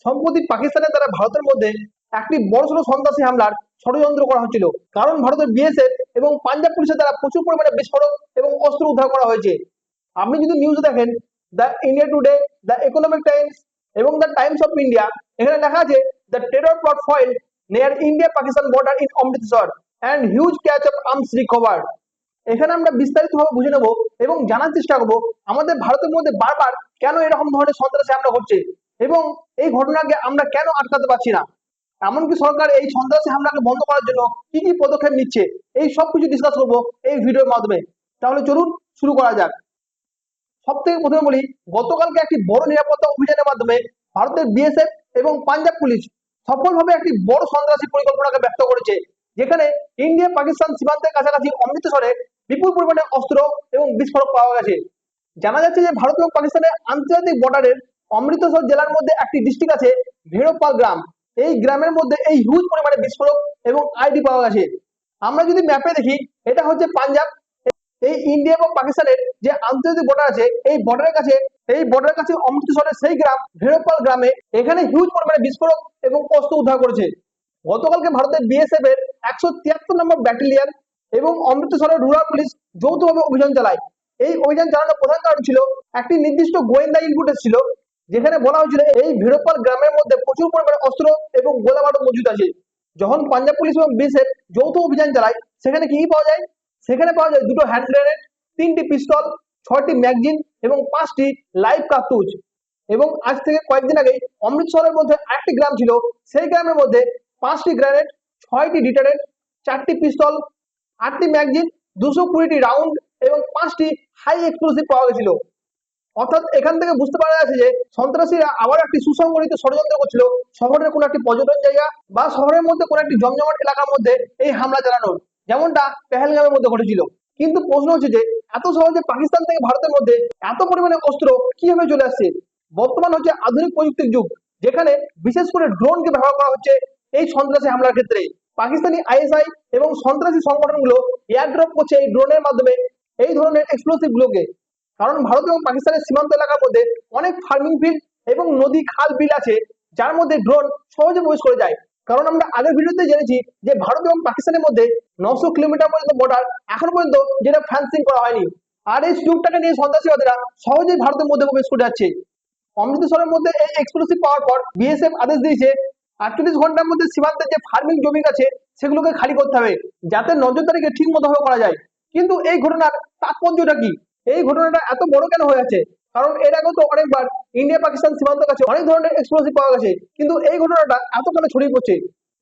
সম্প্রতি পাকিস্তানের দ্বারা ভারতের মধ্যে একটি বড়সড় সন্ত্রাসী হামলার ষড়যন্ত্র করা হচ্ছিল, কারণ ভারতের বিএসএফ এবং পাঞ্জাব পুলিশের দ্বারা প্রচুর পরিমাণে বিস্ফোরক এবং অস্ত্র উদ্ধার করা হয়েছে। আপনি যদি নিউজ দেখেন, the India today, the economic Times এবং দ্য টাইমস অফ ইন্ডিয়া, এখানে লেখা আছে the terror plot foil near India Pakistan border in Amritsar and huge catch of arms recovered. এখানে আমরা বিস্তারিতভাবে বুঝে নেব এবং জানার চেষ্টা করব আমাদের ভারতের মধ্যে বারবার কেন এরকম ধরনের সন্ত্রাসী হামলা হচ্ছে এবং এই ঘটনাকে আমরা কেন আটকাতে পারছি না, এমনকি সরকার এই সন্ত্রাসী হামলাকে বন্ধ করার জন্য কি কি পদক্ষেপ নিচ্ছে, এই সব কিছু ডিসকাস করবো এই ভিডিওর মাধ্যমে। তাহলে চলুন শুরু করা যাক। সব থেকে প্রথমে বলি, গতকালকে একটি বড় নিরাপত্তা অভিযানের মাধ্যমে ভারতের বিএসএফ এবং পাঞ্জাব পুলিশ সফলভাবে একটি বড় সন্ত্রাসী পরিকল্পনাকে ব্যক্ত করেছে, যেখানে ইন্ডিয়া পাকিস্তান সীমান্তের কাছাকাছি অমৃতসরে বিপুল পরিমাণে অস্ত্র এবং বিস্ফোরক পাওয়া গেছে। জানা যাচ্ছে যে ভারত এবং পাকিস্তানের আন্তর্জাতিক বর্ডারের অমৃতসর জেলার মধ্যে একটি ডিস্ট্রিক্ট আছে ভেড়োপাল গ্রাম। এই গ্রামের মধ্যে এই হিউজ পরিমাণে বিস্ফোরক এবং আইডি পাওয়া গেছে। আমরা যদি ম্যাপে দেখি, এটা হচ্ছে পাঞ্জাব। এই ইন্ডিয়া এবং পাকিস্তানের যে আন্তর্জাতিক বর্ডার আছে, এই বর্ডারের কাছে অমৃতসরের সেই গ্রাম ভেড়োপাল গ্রামে এখানে হিউজ পরিমাণে বিস্ফোরক এবং অস্ত্র উদ্ধার করেছে। গতকালকে ভারতের বিএসএফ এর 173 নম্বর ব্যাটালিয়ন এবং অমৃতসরের রুরাল পুলিশ যৌথভাবে অভিযান চালায়। এই অভিযান চালানোর প্রধান কারণ ছিল একটি নির্দিষ্ট গোয়েন্দা ইনপুট এসেছিল, যেখানে বলা হয়েছিল এই ভেড়োপাল গ্রামের মধ্যে প্রচুর পরিমাণে অস্ত্র এবং গোলাবারুদ মজুদ আছে। যখন পাঞ্জাব পুলিশ এবং বিএসএফ যৌথ অভিযান চালায়, সেখানে কি পাওয়া যায়? সেখানে পাওয়া যায় 2টো হ্যান্ড গ্রেনেড, 3টি পিস্তল, 6টি ম্যাগজিন এবং 5টি লাইভ কার্তুজ। এবং আজ থেকে কয়েকদিন আগে অমৃতসরের মধ্যে আরেকটি গ্রাম ছিল, সেই গ্রামের মধ্যে 5টি গ্রেনেড, 6টি ডিটারেন্ট, 4টি পিস্তল, 8টি ম্যাগজিন, 220টি রাউন্ড এবং 5টি হাই এক্সপ্লোসিভ পাওয়া গেছিল। অর্থাৎ এখান থেকে বুঝতে পারা যাচ্ছে যে সন্ত্রাসীরা আবার একটি সুসংগঠিত ষড়যন্ত্র করছিল শহরের কোনো একটি পর্যটন জায়গা বা শহরের মধ্যে কোনো একটি জমজমাট এলাকার মধ্যে এই হামলা চালানোর, যেমনটা পেহেলগামের মধ্যে ঘটেছিল। কিন্তু প্রশ্ন হচ্ছে যে এত সহজে পাকিস্তান থেকে ভারতের মধ্যে এত পরিমাণে অস্ত্র কিভাবে চলে আসছে? বর্তমান হচ্ছে আধুনিক প্রযুক্তির যুগ, যেখানে বিশেষ করে ড্রোনকে ব্যবহার করা হচ্ছে এই সন্ত্রাসী হামলার ক্ষেত্রে। পাকিস্তানি আইএসআই এবং সন্ত্রাসী সংগঠনগুলো এয়ারড্রপ করছে এই ড্রোনের মাধ্যমে এই ধরনের এক্সপ্লোসিভ গুলোকে। কারণ ভারত এবং পাকিস্তানের সীমান্ত এলাকার মধ্যে অনেক ফার্মিং ফিল্ড এবং নদী, খাল, বিল আছে, যার মধ্যে ড্রোন সহজে প্রবেশ করে যায়। কারণ আমরা আগের ভিডিওতে জেনেছি যে ভারত এবং পাকিস্তানের মধ্যে 900 কিলোমিটার পর্যন্ত বর্ডার এখন পর্যন্ত যেটা ফেন্সিং করা হয়নি। আর এই সুযোগটাকে নিয়ে সন্ত্রাসীবাদীরা সহজেই ভারতের মধ্যে প্রবেশ করে যাচ্ছে। অমৃতসরের মধ্যে এই এক্সপ্লোসিভ পাওয়ার পর বিএসএফ আদেশ দিয়েছে 48 ঘন্টার মধ্যে সীমান্তের যে ফার্মিং জমি আছে সেগুলোকে খালি করতে হবে, যাতে নজরদারিকে ঠিক মতো করা যায়। কিন্তু এই ঘটনার তাৎপর্যটা কি? এই ঘটনাটা এত বড় কেন হয়ে আছে? কারণ এর আগেও তো অনেকবার ইন্ডিয়া পাকিস্তান সীমান্তের কাছে অনেক ধরনের এক্সপ্লোসিভ পাওয়া গেছে, কিন্তু এই ঘটনাটা এত কেন ছড়িয়ে পড়ছে?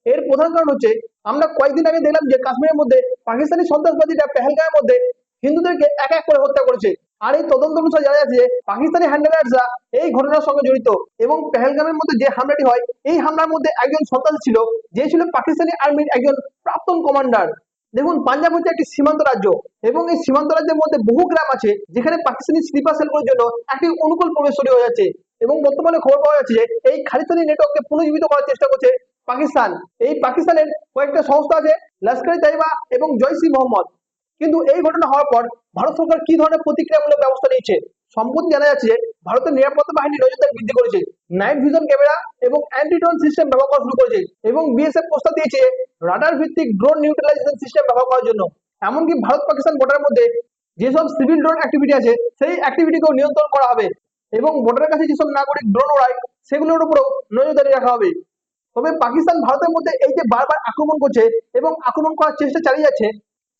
এর প্রধান কারণ হচ্ছে আমরা কয়েকদিন আগে দেখলাম যে কাশ্মীরের মধ্যে পাকিস্তানি সন্ত্রাসবাদীরা পেহেলগামের মধ্যে হিন্দুদেরকে এক এক করে হত্যা করেছে। আর এই তদন্ত অনুসারে জানা যাচ্ছে যে পাকিস্তানি হ্যান্ডলার্সরা এই ঘটনার সঙ্গে জড়িত। এবং পেহেলগামের মধ্যে যে হামলাটি হয়, এই হামলার মধ্যে একজন সন্ত্রাসী ছিল, যে ছিল পাকিস্তানি আর্মির একজন প্রাক্তন কমান্ডার। দেখুন, পাঞ্জাব হচ্ছে একটি সীমান্ত রাজ্য এবং এই সীমান্ত রাজ্যের মধ্যে বহু গ্রাম আছে, যেখানে পাকিস্তানি স্লিপার সেলগুলোর জন্য একটি অনুকূল পরিবেশ তৈরি হয়ে যাচ্ছে। এবং বর্তমানে খবর পাওয়া যাচ্ছে যে এই খালিস্তানি নেটওয়ার্ককে পুনর্জীবিত করার চেষ্টা করছে পাকিস্তান। এই পাকিস্তানের কয়েকটা সংস্থা আছে, লস্কর-ই তৈয়বা এবং জৈশ-ই মোহাম্মদ। কিন্তু এই ঘটনা হওয়ার পর ভারত সরকার কি ধরনের প্রতিক্রিয়ামূলক ব্যবস্থা নিচ্ছে? সম্প্রতি জানা যাচ্ছে যে ভারতের নিরাপত্তা বাহিনী নজরদারি বৃদ্ধি করেছে, নাইট ভিশন ক্যামেরা এবং অ্যান্টি ড্রোন সিস্টেম ব্যবহার করা শুরু করেছে এবং বিএসএফ প্রস্তাব দিয়েছে রাডার ভিত্তিক ড্রোন নিউট্রালাইজেশন সিস্টেম ব্যবহার করার জন্য। এমনকি ভারত পাকিস্তান বর্ডারের মধ্যে যেসব সিভিল ড্রোন অ্যাক্টিভিটি আছে, সেই অ্যাক্টিভিটিকেও নিয়ন্ত্রণ করা হবে এবং বর্ডারের কাছে যেসব নাগরিক ড্রোন ওড়ায় সেগুলোর উপরেও নজরদারি রাখা হবে। তবে পাকিস্তান ভারতের মধ্যে এই যে বারবার আক্রমণ করছে এবং আক্রমণ করার চেষ্টা চালিয়ে যাচ্ছে,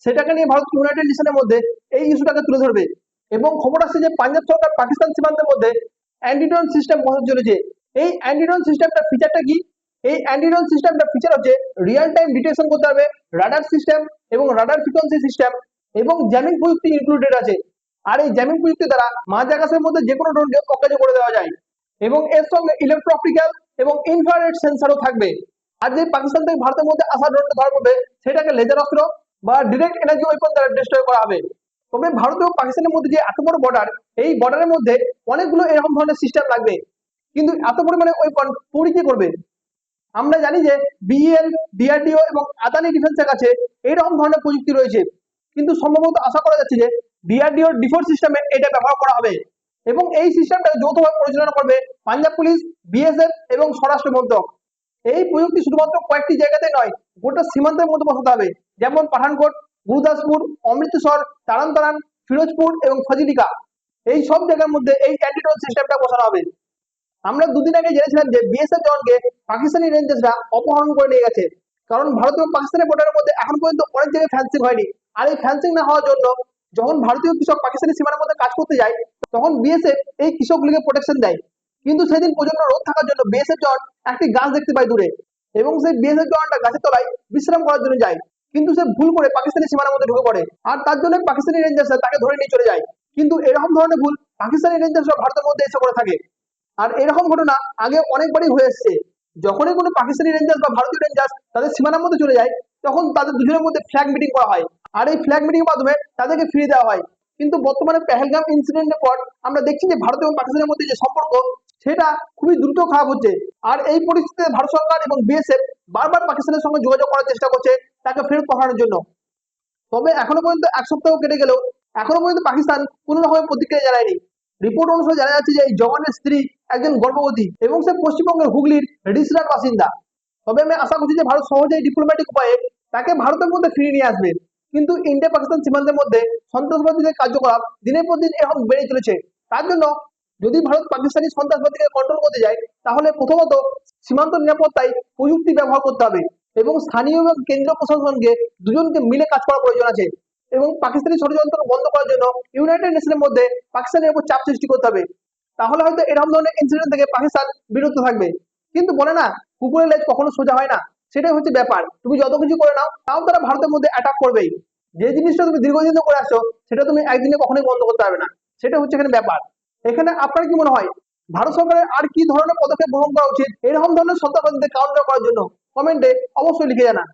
সেটাকে নিয়ে ভারত ইউনাইটেড নেশনের মধ্যে এই ইস্যুটাকে তুলে ধরবে। এবং খবর আসছে যে পাঞ্জাব সরকার পাকিস্তান সীমান্তের মধ্যে অ্যান্টিড্রোন সিস্টেম বসাতে চলেছে। এই অ্যান্টিড্রোন সিস্টেমটা ফিচারটা কি? এই অ্যান্টিড্রোন সিস্টেমটা ফিচার হচ্ছে রিয়েল টাইম ডিটেকশন করতে পারবে, রাডার সিস্টেম এবং রাডার ফ্রিকোয়েন্সি সিস্টেম এবং জ্যামিং প্রযুক্তি ইনক্লুডেড আছে। আর এই জ্যামিং প্রযুক্তি দ্বারা মাঝ আকাশের মধ্যে যে কোনো ড্রোনকে অকার্য করে দেওয়া যায় এবং এর সঙ্গে ইলেকট্রো অপটিক্যাল এবং ইনফ্রারেড সেন্সরও থাকবে। আর যে পাকিস্তান থেকে ভারতের মধ্যে আসা ড্রোনটা ধরা পড়বে, সেটাকে লেজার অস্ত্র বা ডিরেক্ট এনার্জি ওয়েপন দ্বারা ডিস্ট্রয় করা হবে। তবে ভারত এবং পাকিস্তানের মধ্যে যে এত বড় বর্ডার, এই বর্ডারের মধ্যে অনেকগুলো এরকম ধরনের সিস্টেম লাগবে, কিন্তু এত পরিমাণে ওয়েপন তৈরি কি করবে? আমরা জানি যে বিএল, ডিআরডিও এবং আদানি ডিফেন্সের কাছে এইরকম ধরনের প্রযুক্তি রয়েছে, কিন্তু সম্ভবত আশা করা যাচ্ছে যে ডিআরডিওর ডিফোর্স সিস্টেমে এটা ব্যবহার করা হবে এবং এই সিস্টেমটাকে যৌথভাবে পরিচালনা করবে পাঞ্জাব পুলিশ, বিএসএফ এবং স্বরাষ্ট্র মন্ত্রক। এই প্রযুক্তি শুধুমাত্র কয়েকটি জায়গাতে নয়, গোটা সীমান্তের মধ্যে বসাতে হবে, যেমন পাঠানকোট, গুরুদাসপুর, অমৃতসর, তারান তারান, ফিরোজপুর এবং ফজিলিকা। এই সব জায়গার মধ্যে এই অ্যান্টি ড্রোন সিস্টেমটা বসানো হবে। আমরা দুদিন আগে জেনেছিলাম যে বিএসএফ জওয়ানকে পাকিস্তানি রেঞ্জার্সরা অপহরণ করে নিয়ে গেছে, কারণ ভারত এবং পাকিস্তানের বর্ডারের মধ্যে এখন পর্যন্ত অনেক জায়গায় ফেন্সিং হয়নি। আর এই ফেন্সিং না হওয়ার জন্য যখন ভারতীয় কৃষক পাকিস্তানি সীমানার মধ্যে কাজ করতে যায়, তখন বিএসএফ এই কৃষকগুলিকে প্রোটেকশন দেয়। কিন্তু সেদিন প্রচন্ড রোদ থাকার জন্য বিএসএফ জওয়ান একটি গাছ দেখতে পায় দূরে, এবং সেই বিএসএফ জওয়ানটা গাছের তলায় বিশ্রাম করার জন্য যায়, কিন্তু সে ভুল করে পাকিস্তানি সীমানার মধ্যে ঢুকে পড়ে, আর তার জন্য পাকিস্তানি রেঞ্জার্সরা তাকে ধরে নিয়ে চলে যায়। কিন্তু এরকম ধরনের ভুল পাকিস্তানি রেঞ্জার্সরা ভারতের মধ্যে এসে করে থাকে। আর এরকম ঘটনা আগে অনেকবারই হয়ে এসছে। যখনই কোনো পাকিস্তানি রেঞ্জার্স বা ভারতীয় রেঞ্জার্স তাদের সীমানার মধ্যে চলে যায়, তখন তাদের দুজনের মধ্যে ফ্ল্যাগ মিটিং করা হয়, আর এই ফ্ল্যাগ মিটিং এর মাধ্যমে তাদেরকে ফিরিয়ে দেওয়া হয়। কিন্তু বর্তমানে পেহেলগাম ইনসিডেন্টের পর আমরা দেখছি যে ভারত এবং পাকিস্তানের মধ্যে যে সম্পর্ক, সেটা খুবই দ্রুত খারাপ হচ্ছে। আর এই পরিস্থিতিতে ভারত সরকার এবং বিএসএফ বারবার পাকিস্তানের সঙ্গে যোগাযোগ করার চেষ্টা করছে তাকে ফেরত পাঠানোর জন্য। তবে এখনো পর্যন্ত এক সপ্তাহ কেটে গেলেও এখনো পর্যন্ত পাকিস্তান কোনো রকমের প্রতিক্রিয়া জানায়নি। রিপোর্ট অনুসারে জানা যাচ্ছে যে এই জওয়ানের স্ত্রী একজন গর্ভবতী এবং সে পশ্চিমবঙ্গের হুগলির রিসরার বাসিন্দা। তবে আমি আশা করছি যে ভারত সহজেই ডিপ্লোম্যাটিক উপায়ে তাকে ভারতের মধ্যে ফিরিয়ে নিয়ে আসবে। কিন্তু ইন্ডিয়া পাকিস্তান সীমান্তের মধ্যে সন্ত্রাসবাদীদের কার্যকলাপ দিনের পর দিন এরকম বেড়ে চলেছে। তার জন্য যদি ভারত পাকিস্তানি সন্ত্রাসবাদীকে কন্ট্রোল করতে যায়, তাহলে প্রথমত সীমান্ত নিরাপত্তায় প্রযুক্তি ব্যবহার করতে হবে, এবং স্থানীয় এবং কেন্দ্রীয় প্রশাসনকে দুজনকে মিলে কাজ করা প্রয়োজন আছে। এবং পাকিস্তানি ষড়যন্ত্র বন্ধ করার জন্য ইউনাইটেড নেশনের মধ্যে পাকিস্তানের উপর চাপ সৃষ্টি করতে হবে। তাহলে হয়তো এরকম ধরনের ইনসিডেন্ট থেকে পাকিস্তান বিরত থাকবে। কিন্তু বলে না, কুকুরের লেজ কখনো সোজা হয় না। সেটাই হচ্ছে ব্যাপার, তুমি যত কিছু করে নাও তাও তারা ভারতের মধ্যে অ্যাটাক করবেই। যে জিনিসটা তুমি দীর্ঘদিন ধরে করে আসছো, সেটা তুমি একদিনে কখনোই বন্ধ করতে পারবে না। সেটা হচ্ছে এখানে ব্যাপার। এখানে আপনার কি মনে হয়, ভারত সরকারের আর কি ধরনের পদক্ষেপ গ্রহণ করা উচিত এরকম ধরনের সন্ত্রাসবাদীদের কাউন্টার করার জন্য? কমেন্টে অবশ্যই লিখে জানান।